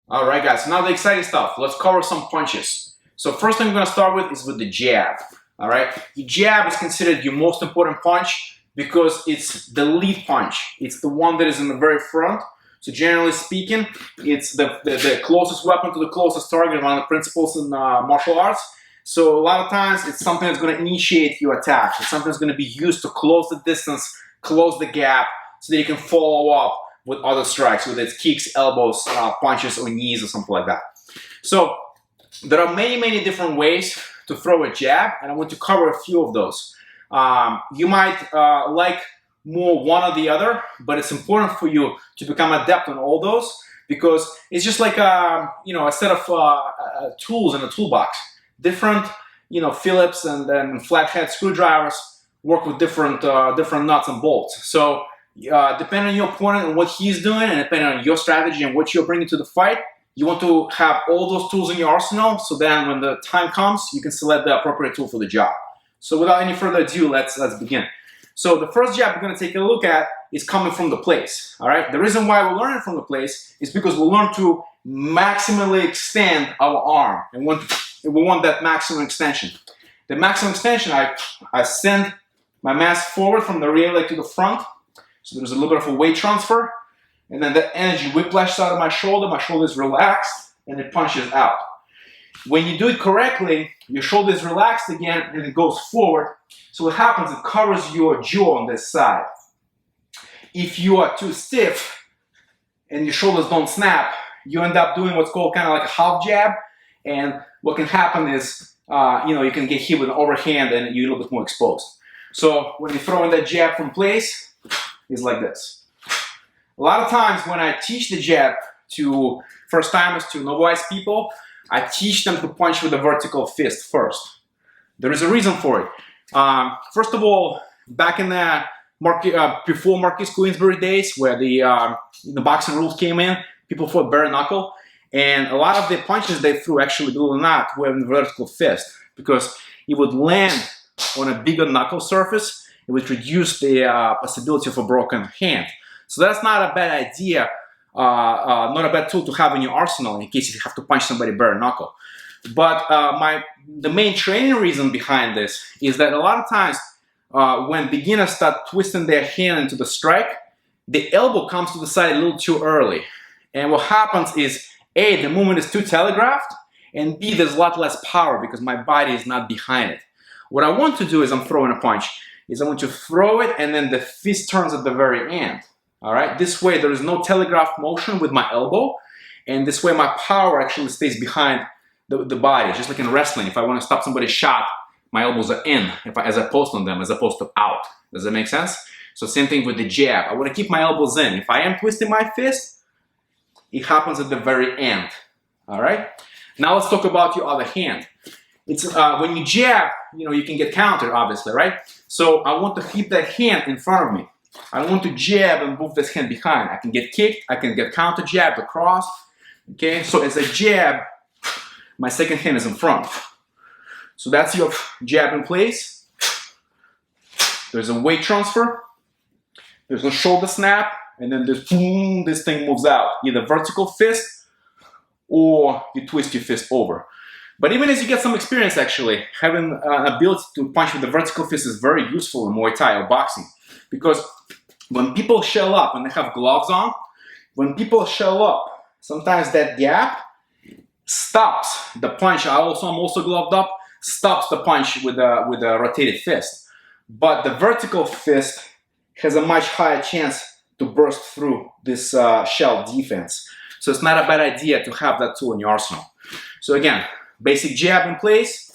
All right, guys, so now the exciting stuff. Let's cover some punches. So first thing I'm gonna start with is with the jab. All right, your jab is considered your most important punch because it's the lead punch. It's the one that is in the very front. So generally speaking, it's the closest weapon to the closest target, one of the principles in martial arts. So a lot of times it's something that's going to initiate your attack. It's something that's going to be used to close the distance, close the gap, so that you can follow up with other strikes, whether it's kicks, elbows, punches, or knees, or something like that. So there are many different ways to throw a jab, and I want to cover a few of those. You might like more one or the other, but it's important for you to become adept on all those because it's just like a set of tools in a toolbox. Different Phillips and flathead screwdrivers work with different nuts and bolts. So depending on your opponent and what he's doing, and depending on your strategy and what you're bringing to the fight, you want to have all those tools in your arsenal. So then, when the time comes, you can select the appropriate tool for the job. So without any further ado, let's begin. So the first jab we're going to take a look at is coming from the place. All right. The reason why we're learning from the place is because we learn to maximally extend our arm, and we want that maximum extension. The maximum extension, I send my mass forward from the rear leg to the front. So there's a little bit of a weight transfer, and then the energy whiplashes out of my shoulder is relaxed, and it punches out. When you do it correctly, your shoulder is relaxed again, and it goes forward. So what happens, it covers your jaw on this side. If you are too stiff and your shoulders don't snap, you end up doing what's called kind of like a half jab. And what can happen is, you can get hit with an overhand and you're a little bit more exposed. So when you're throwing that jab from place, it's like this. A lot of times when I teach the jab to first-timers, to novice people, I teach them to punch with a vertical fist first. There is a reason for it. First of all, back in the before Marquis Queensberry days, where the boxing rules came in, people fought bare knuckle, and a lot of the punches they threw, actually, believe it or not, were in the vertical fist because it would land on a bigger knuckle surface. It would reduce the possibility of a broken hand. So that's not a bad idea, not a bad tool to have in your arsenal in case you have to punch somebody bare knuckle. But the main training reason behind this is that a lot of times when beginners start twisting their hand into the strike, the elbow comes to the side a little too early. And what happens is, A, the movement is too telegraphed, and B, there's a lot less power because my body is not behind it. What I want to do is, I'm throwing a punch, is I want to throw it and then the fist turns at the very end. All right, this way there is no telegraphed motion with my elbow, and this way my power actually stays behind the body. Just like in wrestling, if I want to stop somebody's shot, my elbows are in as opposed to them, as opposed to out. Does that make sense? So same thing with the jab. I want to keep my elbows in. If I am twisting my fist, it happens at the very end. All right. Now let's talk about your other hand. It's when you jab, you can get countered, obviously, right? So I want to keep that hand in front of me. I don't want to jab and move this hand behind. I can get kicked. I can get counter jabbed across. Okay. So as I jab, my second hand is in front. So that's your jab in place. There's a weight transfer. There's a shoulder snap. And then there's boom, this thing moves out. Either vertical fist or you twist your fist over. But even as you get some experience, actually, having an ability to punch with the vertical fist is very useful in Muay Thai or boxing. Because when people shell up and they have gloves on, when people shell up, sometimes that gap stops the punch. I'm also gloved up, stops the punch with a rotated fist. But the vertical fist has a much higher chance to burst through this shell defense. So it's not a bad idea to have that tool in your arsenal. So again, basic jab in place.